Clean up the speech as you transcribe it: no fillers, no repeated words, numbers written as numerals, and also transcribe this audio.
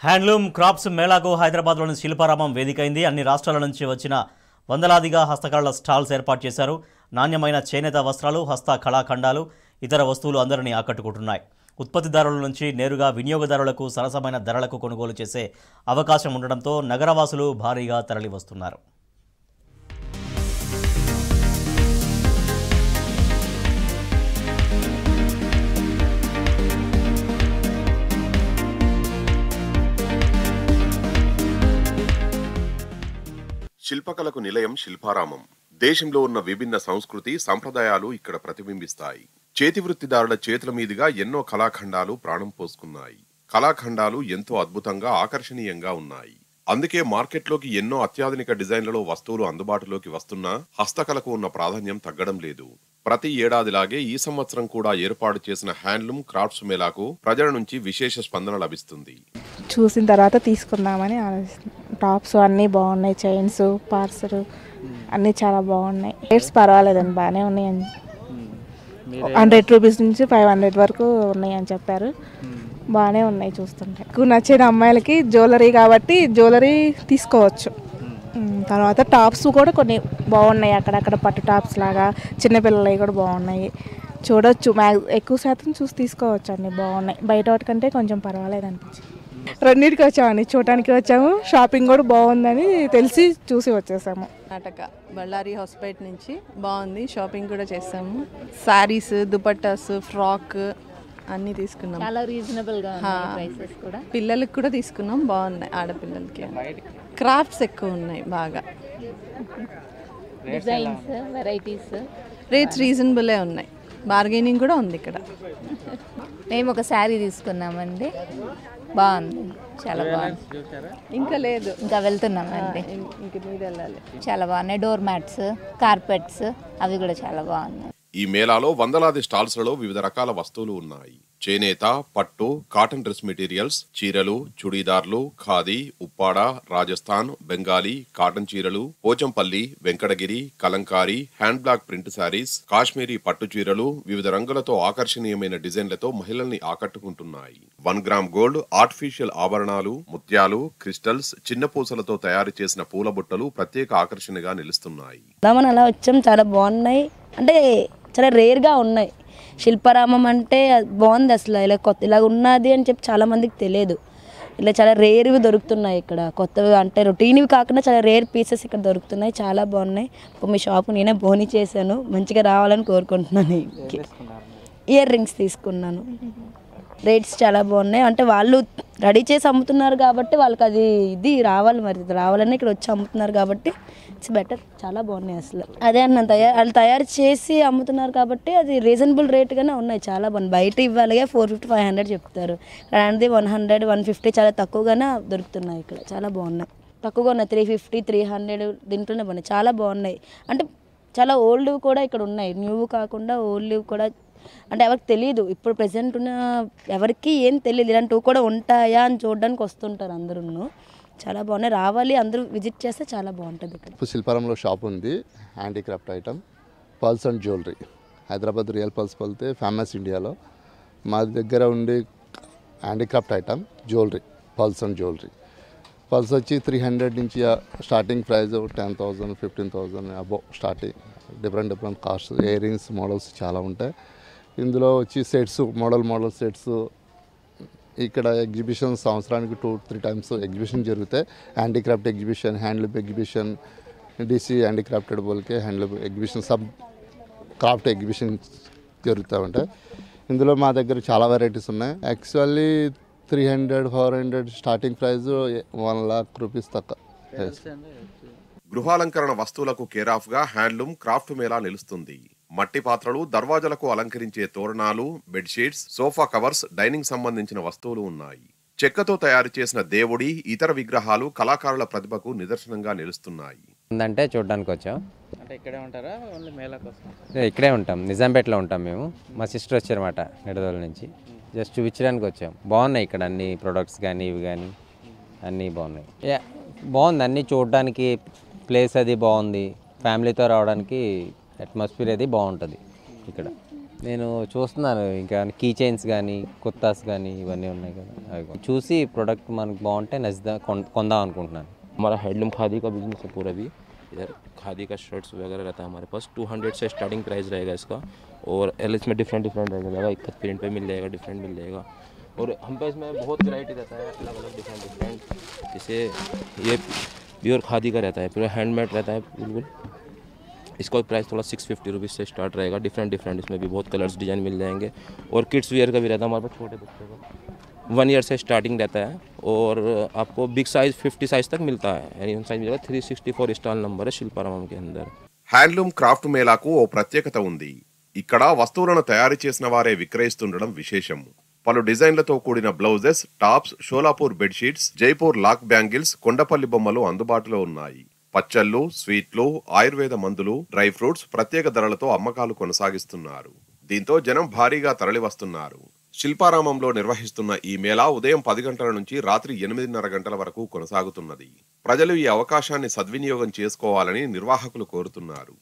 Handloom crops మేళాకు హైదరాబాద్లోని శిల్పారామం వేదికైంది. అన్ని రాష్ట్రాల నుంచి వచ్చిన వందలాదిగా హస్తకళల స్టాల్స్ ఏర్పాటు చేశారు. నాణ్యమైన చేనేత వస్త్రాలు, హస్త కళాఖండాలు, ఇతర వస్తువులు అందరినీ ఆకట్టుకుంటున్నాయి. ఉత్పత్తిదారుల నుంచి నేరుగా వినియోగదారులకు సరసమైన ధరలకు కొనుగోలు చేసే అవకాశం ఉండడంతో నగరవాసులు భారీగా తరలివస్తున్నారు. శిల్పకళకు నిలయం శిల్పారామం. దేశంలో ఉన్న విభిన్న సంస్కృతి సంప్రదాయాలు ఇక్కడ ప్రతిబింబిస్తాయి. చేతివృత్తిదారుల చేతుల మీదుగా ఎన్నో కళాఖండాలు ప్రాణం పోసుకున్నాయి. కళాఖండాలు ఎంతో అద్భుతంగా ఆకర్షణీయంగా ఉన్నాయి. అందుకే మార్కెట్లోకి ఎన్నో అత్యాధునిక డిజైన్లలో వస్తువులు అందుబాటులోకి వస్తున్నా హస్తకళకు ఉన్న ప్రాధాన్యం తగ్గడం లేదు. ప్రతి ఏడాదిలాగే ఈ సంవత్సరం కూడా ఏర్పాటు చేసిన హ్యాండ్లూమ్ క్రాఫ్ట్స్ మేళాకు ప్రజల నుంచి విశేష స్పందన లభిస్తుంది. చూసిన తర్వాత తీసుకుందామని ఆలోచిస్తున్నాం. టాప్స్ అన్నీ బాగున్నాయి, చైన్స్, పార్సల్ అన్నీ చాలా బాగున్నాయి. రేట్స్ పర్వాలేదండి, బాగానే ఉన్నాయని. 100 రూపీస్ నుంచి 500 వరకు ఉన్నాయని చెప్పారు. బాగానే ఉన్నాయి చూస్తుంటే. ఎక్కువ నచ్చిన అమ్మాయిలకి జ్యువెలరీ కాబట్టి జ్యువెలరీ తీసుకోవచ్చు. తర్వాత టాప్స్ కూడా కొన్ని బాగున్నాయి, అక్కడక్కడ పట్టు టాప్స్ లాగా చిన్నపిల్లలవి కూడా బాగున్నాయి. చూడొచ్చు, ఎక్కువ శాతం చూసి తీసుకోవచ్చు, అన్నీ బాగున్నాయి. బయట వాటి కంటే కొంచెం పర్వాలేదు అనిపించింది. రెండింటికి వచ్చామండి, చూడటానికి వచ్చాము. షాపింగ్ కూడా బాగుందని తెలిసి చూసి వచ్చేసాము. కర్ణాటక బళ్ళారి హాస్పిటల్ నుంచి బాగుంది, షాపింగ్ కూడా చేసాము. శారీస్, దుపట్టాస్, ఫ్రాక్ అన్నీ తీసుకున్నాం. చాలా రీజనబుల్గా ఉన్నాయి ప్రైసెస్ కూడా. పిల్లలకి కూడా తీసుకున్నాం, బాగున్నాయి. ఆడపిల్లలకి క్రాఫ్ట్స్ ఎక్కువ ఉన్నాయి బాగా. డిజైన్స్, వెరైటీస్, రేట్స్ రీజనబులే ఉన్నాయి. బార్గెనింగ్ కూడా ఉంది ఇక్కడ. మేము ఒక శారీ తీసుకున్నామండి, బాగుంది, చాలా బాగుంది. ఇంకా లేదు, ఇంకా వెళ్తున్నామండి. ఇంక మీద వెళ్ళాలి. చాలా బాగున్నాయి. డోర్ మ్యాట్స్, కార్పెట్స్ అవి కూడా చాలా బాగున్నాయి. ఈ మేళాలో వందలాది స్టాల్స్లలో వివిధ రకాల వస్తువులు ఉన్నాయి. చేనేత, పట్టు, కాటన్ డ్రెస్ మెటీరియల్స్, చీరలు, చుడీదార్లు, ఖాదీ, ఉప్పాడ, రాజస్థాన్, బెంగాలీ, కాటన్ చీరలు, Pochampally, Venkatagiri, Kalamkari, hand block print sarees, Kashmiri పట్టు చీరలు వివిధ రంగులతో ఆకర్షణీయమైన డిజైన్లతో మహిళల్ని ఆకట్టుకుంటున్నాయి. 1 గ్రామ్ గోల్డ్, ఆర్టిఫిషియల్ ఆభరణాలు, ముత్యాలు, క్రిస్టల్స్, చిన్న పూసలతో తయారు చేసిన పూల బుట్టలు ప్రత్యేక ఆకర్షణగా నిలుస్తున్నాయి. అలా వచ్చాం, చాలా బాగున్నాయి. అంటే చాలా రేర్గా ఉన్నాయి. శిల్పారామం అంటే బాగుంది అసలు. ఇలా కొత్త ఇలా ఉన్నది అని చెప్పి చాలా మందికి తెలియదు. ఇలా చాలా రేర్వి దొరుకుతున్నాయి ఇక్కడ, కొత్తవి అంటే రొటీన్వి కాకుండా చాలా రేర్ పీసెస్ ఇక్కడ దొరుకుతున్నాయి. చాలా బాగున్నాయి. మీ షాప్ నేనే బోని చేశాను, మంచిగా రావాలని కోరుకుంటున్నాను. ఇయర్ రింగ్స్ తీసుకున్నాను. రేట్స్ చాలా బాగున్నాయి. అంటే వాళ్ళు రెడీ చేసి అమ్ముతున్నారు కాబట్టి వాళ్ళకి అది ఇది రావాలి, మరి రావాలని ఇక్కడ వచ్చి అమ్ముతున్నారు కాబట్టి ఇట్స్ బెటర్. చాలా బాగున్నాయి అసలు. అదే అన్న వాళ్ళు తయారు చేసి అమ్ముతున్నారు కాబట్టి అది రీజనబుల్ రేట్గానే ఉన్నాయి. చాలా బాగుంది. బయట ఇవ్వాలిగా 450-500 చెప్తారు, అలాంటిది 100-150 చాలా తక్కువగానే దొరుకుతున్నాయి ఇక్కడ. చాలా బాగున్నాయి, తక్కువగా ఉన్నాయి. 350-300 దీంట్లోనే బాగున్నాయి, చాలా బాగున్నాయి. అంటే చాలా ఓల్డ్ కూడా ఇక్కడ ఉన్నాయి, న్యూ కాకుండా ఓల్డ్ కూడా. అంటే ఎవరికి తెలియదు, ఇప్పుడు ప్రెసెంట్ ఉన్న ఎవరికి ఏం తెలియదు ఇలాంటివి కూడా ఉంటాయా అని చూడడానికి వస్తుంటారు అందరూ. చాలా బాగున్నాయి, రావాలి, అందరూ విజిట్ చేస్తే చాలా బాగుంటుంది ఇక్కడ. శిల్పారంలో షాప్ ఉంది, handicraft item, pearls and jewellery. Hyderabad real pearls పలితే ఫేమస్ ఇండియాలో. మా దగ్గర ఉండి handicraft item, jewellery, pearls and jewellery. Pearls వచ్చి 300 నుంచి starting price 10,000, 15,000 above starting. Different cost. Ear rings models చాలా ఉంటాయి. ఇందులో వచ్చి సెట్స్, మోడల్ సెట్స్. ఇక్కడ ఎగ్జిబిషన్ సంవత్సరానికి 2-3 టైమ్స్ ఎగ్జిబిషన్ జరుగుతాయి. Handicraft exhibition, handloom exhibition, DC handicrafted బోల్కే హ్యాండ్లూమ్ ఎగ్జిబిషన్, సబ్ క్రాఫ్ట్ ఎగ్జిబిషన్ జరుగుతూ ఉంటాయి. ఇందులో మా దగ్గర చాలా వెరైటీస్ ఉన్నాయి. Actually 300-400 starting price, 1 lakh rupees తక్కువ. గృహాలంకరణ వస్తువులకు కేరాఫ్ గా హ్యాండ్లూమ్ క్రాఫ్ట్ మేళా నిలుస్తుంది. మట్టి పాత్రలు, దర్వాజలకు అలంకరించే తోరణాలు, బెడ్షీట్స్, సోఫా కవర్స్, డైనింగ్ సంబంధించిన వస్తువులు ఉన్నాయి. చెక్కతో తయారు చేసిన దేవుడి, ఇతర విగ్రహాలు కళాకారుల ప్రతిభకు నిదర్శనంగా నిలుస్తున్నాయి. అంటే చూడడానికి వచ్చాం. అంటే ఇక్కడే ఉంటారా, ఓన్లీ మేళా కోసం? ఇక్కడే ఉంటాం, నిజాంపేటలో ఉంటాం మేము. మా సిస్టర్ వచ్చారన్నమాట నిడదోల నుంచి, జస్ట్ చూపించడానికి వచ్చాం. బాగున్నాయి ఇక్కడ అన్ని ప్రొడక్ట్స్ కానీ ఇవి కానీ అన్నీ బాగున్నాయి. బాగుంది, అన్నీ చూడడానికి ప్లేస్ అది బాగుంది. ఫ్యామిలీతో రావడానికి అట్మాస్ఫియర్ అది బాగుంటుంది ఇక్కడ. నేను చూస్తున్నాను ఇంకా కీ చైన్స్ కానీ కుర్తాస్ కానీ ఇవన్నీ ఉన్నాయి కదా అవి చూసి ప్రోడక్ట్ మనకు బాగుంటే నచ్చిదా కొందాం అనుకుంటున్నాను. हमारा हैंडलूम खादी का बिजनेस है पूरा भी। इधर खादी का शर्ट्स वगैरह रहता है हमारे पास। 200 से स्टार्टिंग प्राइस रहेगा इसका और एल इसमें डिफरेंट रहेगा, एक प्रिंट पे मिल जाएगा, डिफरेंट मिल जाएगा। और हम पे इसमें बहुत वैरायटी रहता है, अलग अलग डिफरेंट। जैसे ये प्योर खादी का रहता है, पूरा हैंडमेड रहता है बिल्कुल। इसका प्राइस थोड़ा 650 रुपीज़ से स्टार्ट रहेगा। डिफरेंट इसमें भी बहुत कलर्स डिज़ाइन मिल जाएंगे। और किड्स वेयर का भी रहता है हमारे पास, छोटे बच्चों का 1 ईयर से स्टार्टिंग रहता है और आपको बिग साइज़ 50 साइज़ तक मिलता है। यानी साइज मिलेगा 364 स्टॉल नंबर है शिल्पारामम के अंदर। హ్యాండ్లూమ్ క్రాఫ్ట్ మేళాకు ఓ ప్రత్యేకత ఉంది. ఇక్కడ వస్తువులను తయారు చేసిన వారే విక్రయిస్తుండడం విశేషం. పలు డిజైన్లతో కూడిన blouses, tops, Sholapur bedsheets, Jaipur lac bangles, Kondapalli బొమ్మలు అందుబాటులో ఉన్నాయి. పచ్చళ్ళు, స్వీట్లు, ఆయుర్వేద మందులు, డ్రై ఫ్రూట్స్ ప్రత్యేక ధరలతో అమ్మకాలు కొనసాగిస్తున్నారు. దీంతో జనం భారీగా తరలివస్తున్నారు. శిల్పారామంలో నిర్వహిస్తున్న ఈ మేళా ఉదయం 10 గంటల నుంచి రాత్రి 8:30 గంటల వరకు కొనసాగుతున్నది. ప్రజలు ఈ అవకాశాన్ని సద్వినియోగం చేసుకోవాలని నిర్వాహకులు కోరుతున్నారు.